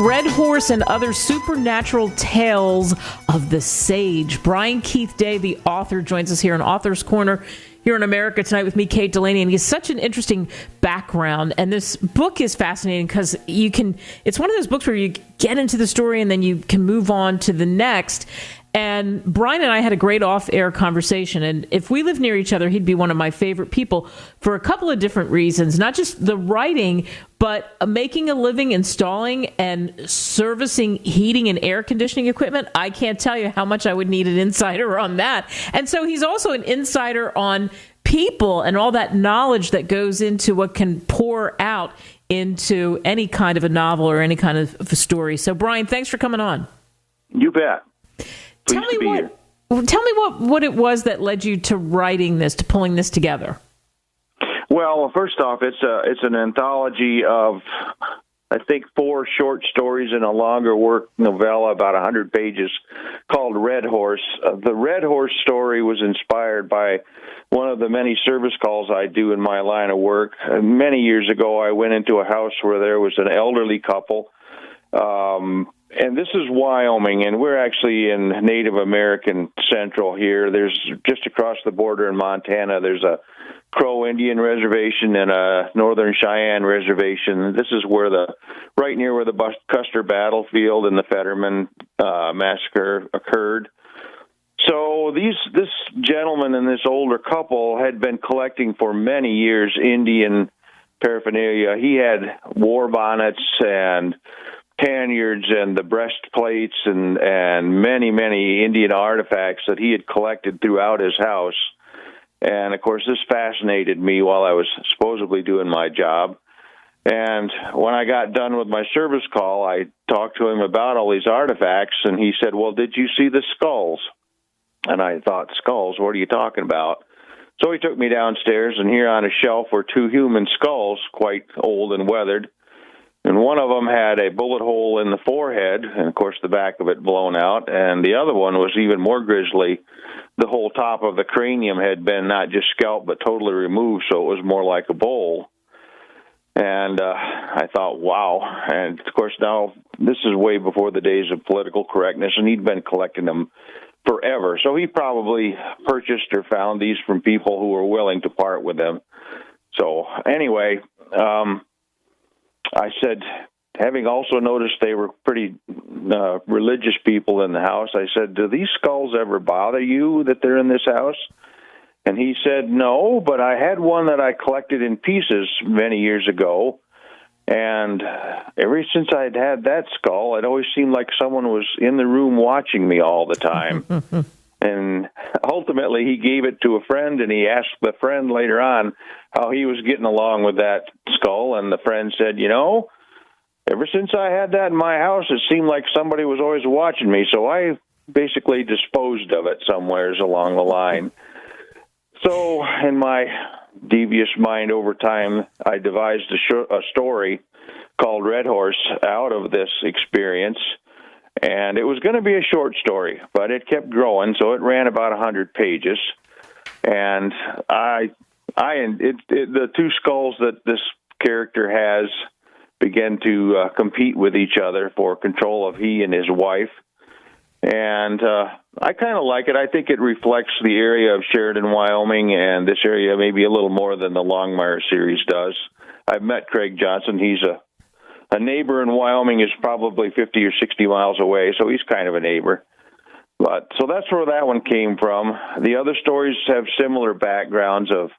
Red Horse and Other Supernatural Tales of the Sage. Brian Keith Day, the author, joins us here in Author's Corner here in America tonight with me, Kate Delaney, and he has such an interesting background. And this book is fascinating because it's one of those books where you get into the story and then you can move on to the next. And Brian and I had a great off-air conversation, and if we lived near each other, he'd be one of my favorite people for a couple of different reasons, not just the writing, but making a living installing and servicing heating and air conditioning equipment. I can't tell you how much I would need an insider on that. And so he's also an insider on people and all that knowledge that goes into what can pour out into any kind of a novel or any kind of a story. So, Brian, thanks for coming on. You bet. Tell me what it was that led you to writing this, to pulling this together. Well, first off, it's an anthology of, I think, 4 short stories and a longer work novella, about 100 pages, called Red Horse. The Red Horse story was inspired by one of the many service calls I do in my line of work. Many years ago, I went into a house where there was an elderly couple. And this is Wyoming, and we're actually in Native American Central here. There's just across the border in Montana, there's a Crow Indian reservation and a Northern Cheyenne reservation. This is right near where the Custer battlefield and the Fetterman massacre occurred. So this gentleman and this older couple had been collecting for many years Indian paraphernalia. He had war bonnets and paniards and the breastplates and many, many Indian artifacts that he had collected throughout his house. And, of course, this fascinated me while I was supposedly doing my job. And when I got done with my service call, I talked to him about all these artifacts, and he said, well, did you see the skulls? And I thought, skulls? What are you talking about? So he took me downstairs, and here on a shelf were 2 human skulls, quite old and weathered. And one of them had a bullet hole in the forehead, and, of course, the back of it blown out. And the other one was even more grisly. The whole top of the cranium had been not just scalped, but totally removed, so it was more like a bowl. And I thought, wow. And, of course, now this is way before the days of political correctness, and he'd been collecting them forever. So he probably purchased or found these from people who were willing to part with them. So anyway, I said, having also noticed they were pretty religious people in the house, I said, do these skulls ever bother you that they're in this house? And he said, no, but I had one that I collected in pieces many years ago. And ever since I'd had that skull, it always seemed like someone was in the room watching me all the time. And ultimately, he gave it to a friend, and he asked the friend later on how he was getting along with that skull. And the friend said, ever since I had that in my house, it seemed like somebody was always watching me. So I basically disposed of it somewheres along the line. So in my devious mind over time, I devised a story called Red Horse out of this experience. And it was going to be a short story, but it kept growing, so it ran about 100 pages. And the 2 skulls that this character has began to compete with each other for control of he and his wife. And I kind of like it. I think it reflects the area of Sheridan, Wyoming, and this area maybe a little more than the Longmire series does. I've met Craig Johnson. He's a neighbor in Wyoming, is probably 50 or 60 miles away, so he's kind of a neighbor. But so that's where that one came from. The other stories have similar backgrounds of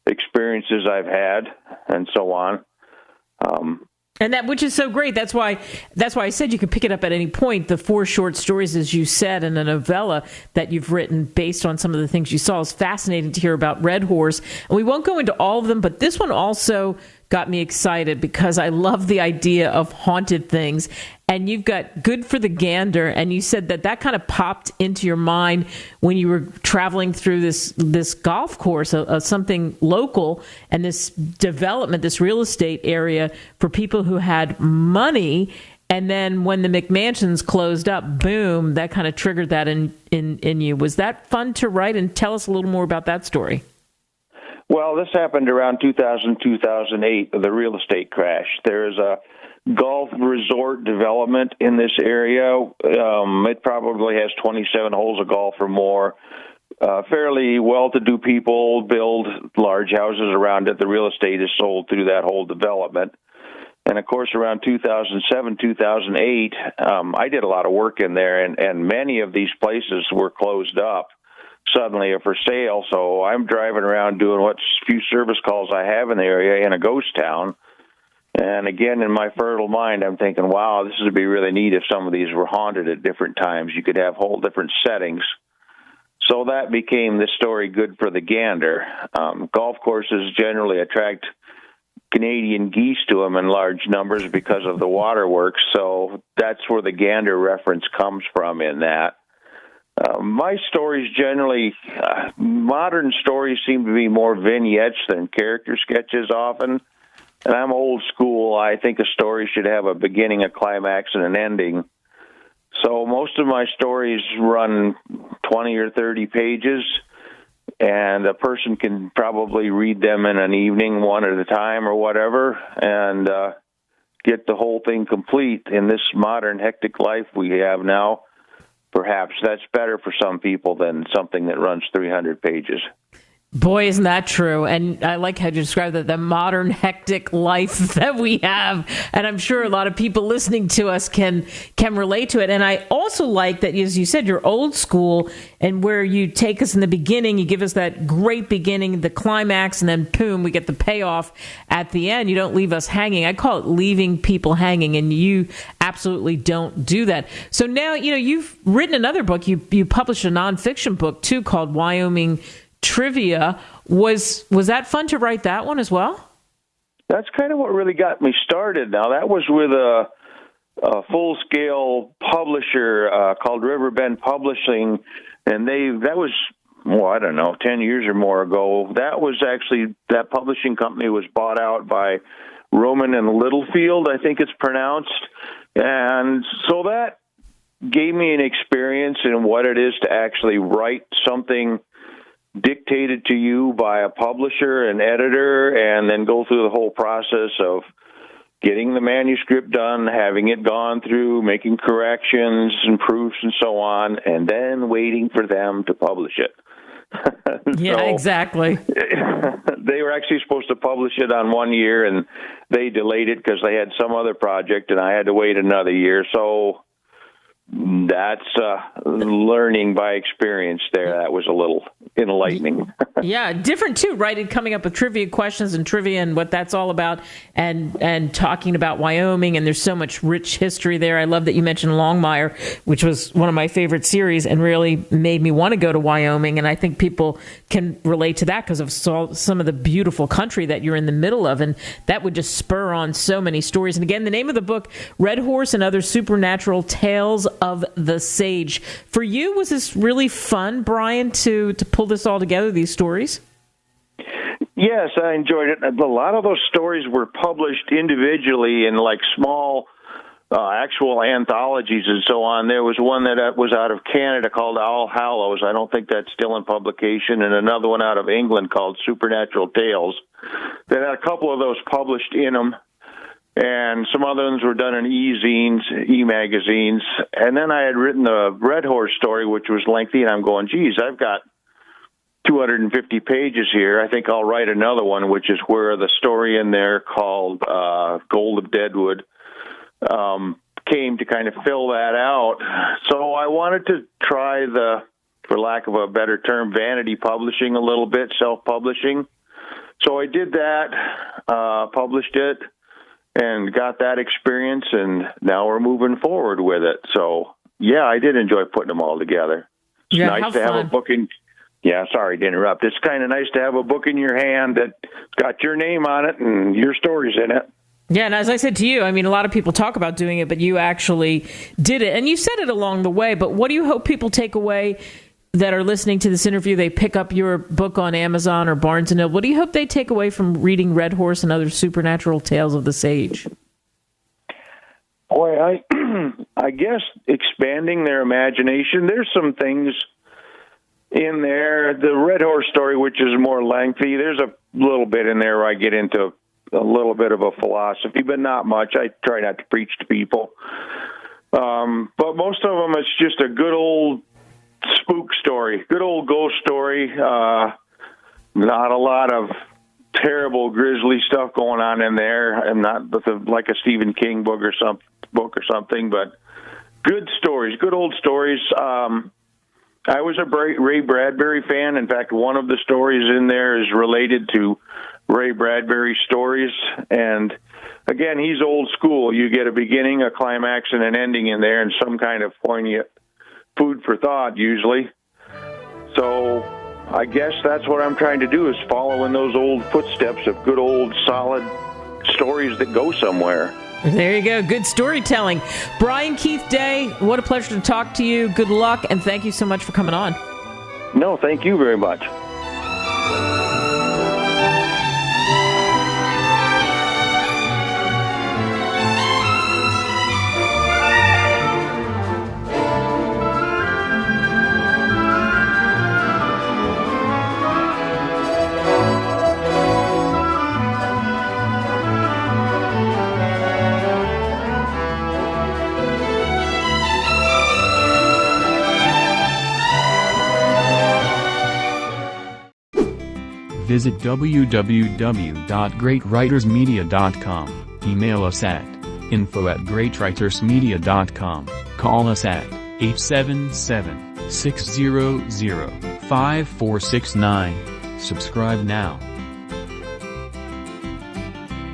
experiences I've had and so on. And that, which is so great. That's why I said you could pick it up at any point. The 4 short stories, as you said, and a novella that you've written based on some of the things you saw is fascinating to hear about Red Horse. And we won't go into all of them, but this one also got me excited because I love the idea of haunted things. And you've got Good for the Gander, and you said that kind of popped into your mind when you were traveling through this golf course, something local, and this development, this real estate area for people who had money. And then when the McMansions closed up, boom, that kind of triggered that in you. Was that fun to write? And tell us a little more about that story. Well, this happened around 2000, 2008, the real estate crash. There's a golf resort development in this area. It probably has 27 holes of golf or more. Fairly well-to-do people build large houses around it. The real estate is sold through that whole development. And, of course, around 2007, 2008, I did a lot of work in there, and many of these places were closed up suddenly or for sale. So I'm driving around doing what few service calls I have in the area in a ghost town. And, again, in my fertile mind, I'm thinking, wow, this would be really neat if some of these were haunted at different times. You could have whole different settings. So that became the story Good for the Gander. Golf courses generally attract Canadian geese to them in large numbers because of the waterworks, so that's where the gander reference comes from in that. My stories generally, modern stories seem to be more vignettes than character sketches often, and I'm old school. I think a story should have a beginning, a climax, and an ending. So most of my stories run 20 or 30 pages, and a person can probably read them in an evening, one at a time or whatever, and get the whole thing complete. In this modern hectic life we have now, perhaps that's better for some people than something that runs 300 pages. Boy, isn't that true? And I like how you described that, the modern hectic life that we have. And I'm sure a lot of people listening to us can relate to it. And I also like that, as you said, you're old school, and where you take us in the beginning, you give us that great beginning, the climax, and then boom, we get the payoff at the end. You don't leave us hanging. I call it leaving people hanging, and you absolutely don't do that. So now, you've written another book. You published a nonfiction book too called Wyoming Trivia. Was that fun to write that one as well? That's kind of what really got me started. Now, that was with a full-scale publisher called Riverbend Publishing, and that was, 10 years or more ago. That publishing company was bought out by Roman and Littlefield, I think it's pronounced, and so that gave me an experience in what it is to actually write something dictated to you by a publisher and editor, and then go through the whole process of getting the manuscript done, having it gone through, making corrections and proofs and so on, and then waiting for them to publish it. Yeah, exactly. They were actually supposed to publish it on 1 year, and they delayed it because they had some other project, and I had to wait another year. So that's learning by experience there. That was a little enlightening. Yeah, different too, right? Coming up with trivia questions and trivia and what that's all about, and talking about Wyoming, and there's so much rich history there. I love that you mentioned Longmire, which was one of my favorite series and really made me want to go to Wyoming, and I think people can relate to that because of some of the beautiful country that you're in the middle of, and that would just spur on so many stories. And again, the name of the book, Red Horse and Other Supernatural Tales of the Sage. For you, was this really fun, Brian, to pull this all together, these stories? Yes, I enjoyed it. A lot of those stories were published individually in like small actual anthologies and so on. There was one that was out of Canada called All Hallows. I don't think that's still in publication, and another one out of England called Supernatural Tales. They had a couple of those published in them, and some other ones were done in e-zines, e-magazines. And then I had written the Red Horse story, which was lengthy, and I'm going, geez, I've got 250 pages here. I think I'll write another one, which is where the story in there called Gold of Deadwood came to kind of fill that out. So I wanted to try for lack of a better term, vanity publishing a little bit, self-publishing. So I did that, published it, and got that experience, and now we're moving forward with it. So, yeah, I did enjoy putting them all together. It's nice to have a book in. Yeah, sorry to interrupt. It's kind of nice to have a book in your hand that's got your name on it and your stories in it. Yeah, and as I said to you, I mean, a lot of people talk about doing it, but you actually did it. And you said it along the way, but what do you hope people take away that are listening to this interview? They pick up your book on Amazon or Barnes & Noble. What do you hope they take away from reading Red Horse and Other Supernatural Tales of the Sage? Boy, I guess expanding their imagination. There's some things in there. The Red Horse story, which is more lengthy, there's a little bit in there where I get into a little bit of a philosophy, but not much. I try not to preach to people. But most of them, it's just a good old spook story, good old ghost story. Not a lot of terrible, grisly stuff going on in there. I'm not like a Stephen King book or something, but good stories, good old stories. I was a Ray Bradbury fan. In fact, one of the stories in there is related to Ray Bradbury's stories. And again, he's old school. You get a beginning, a climax, and an ending in there, and some kind of poignant food for thought, usually. So I guess that's what I'm trying to do, is follow in those old footsteps of good old solid stories that go somewhere. There you go. Good storytelling. Brian Keith Day, what a pleasure to talk to you. Good luck, and thank you so much for coming on. No, thank you very much. Visit www.greatwritersmedia.com. Email us at info@greatwritersmedia.com. Call us at 877-600-5469. Subscribe now.